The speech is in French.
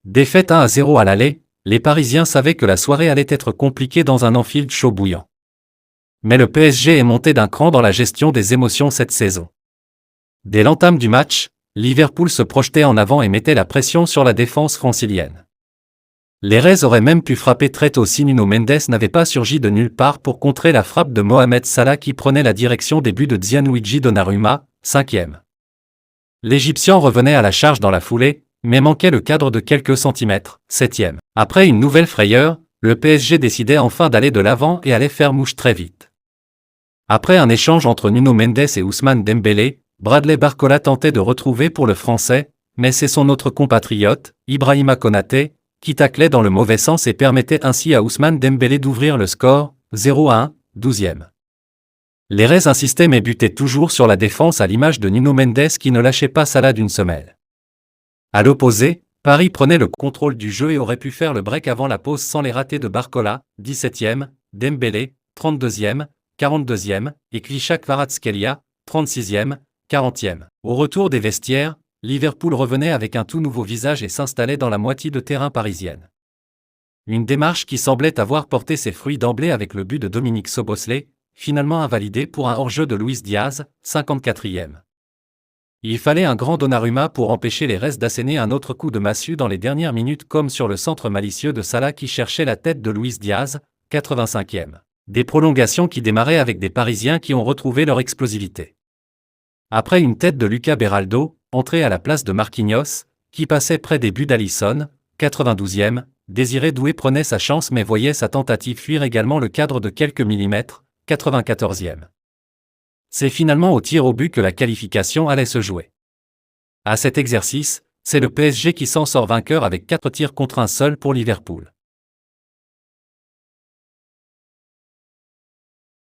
Défaite 1-0 à l'aller, les Parisiens savaient que la soirée allait être compliquée dans un Anfield chaud bouillant. Mais le PSG est monté d'un cran dans la gestion des émotions cette saison. Dès l'entame du match, Liverpool se projetait en avant et mettait la pression sur la défense francilienne. Les Reds auraient même pu frapper très tôt si Nuno Mendes n'avait pas surgi de nulle part pour contrer la frappe de Mohamed Salah qui prenait la direction des buts de Gianluigi Donnarumma, 5e. L'Égyptien revenait à la charge dans la foulée, mais manquait le cadre de quelques centimètres, 7e. Après une nouvelle frayeur, le PSG décidait enfin d'aller de l'avant et allait faire mouche très vite. Après un échange entre Nuno Mendes et Ousmane Dembélé, Bradley Barcola tentait de retrouver pour le Français, mais c'est son autre compatriote, Ibrahima Konaté, qui taclait dans le mauvais sens et permettait ainsi à Ousmane Dembélé d'ouvrir le score, 0-1, 12e. Les Reds insistaient mais butaient toujours sur la défense à l'image de Nuno Mendes qui ne lâchait pas Salah d'une semelle. À l'opposé, Paris prenait le contrôle du jeu et aurait pu faire le break avant la pause sans les ratés de Barcola, 17e, Dembélé, 32e, 42e, et Kvicha Kvaratskhelia, 36e, 40e. Au retour des vestiaires, Liverpool revenait avec un tout nouveau visage et s'installait dans la moitié de terrain parisienne. Une démarche qui semblait avoir porté ses fruits d'emblée avec le but de Dominique Szoboszlai, finalement invalidé pour un hors-jeu de Luis Diaz, 54e. Il fallait un grand Donnarumma pour empêcher les Reds d'asséner un autre coup de massue dans les dernières minutes comme sur le centre malicieux de Salah qui cherchait la tête de Luis Diaz, 85e. Des prolongations qui démarraient avec des Parisiens qui ont retrouvé leur explosivité. Après une tête de Lucas Beraldo, entré à la place de Marquinhos, qui passait près des buts d'Alisson, 92e, Désiré Doué prenait sa chance mais voyait sa tentative fuir également le cadre de quelques millimètres, 94e. C'est finalement au tir au but que la qualification allait se jouer. À cet exercice, c'est le PSG qui s'en sort vainqueur avec 4 tirs contre un seul pour Liverpool.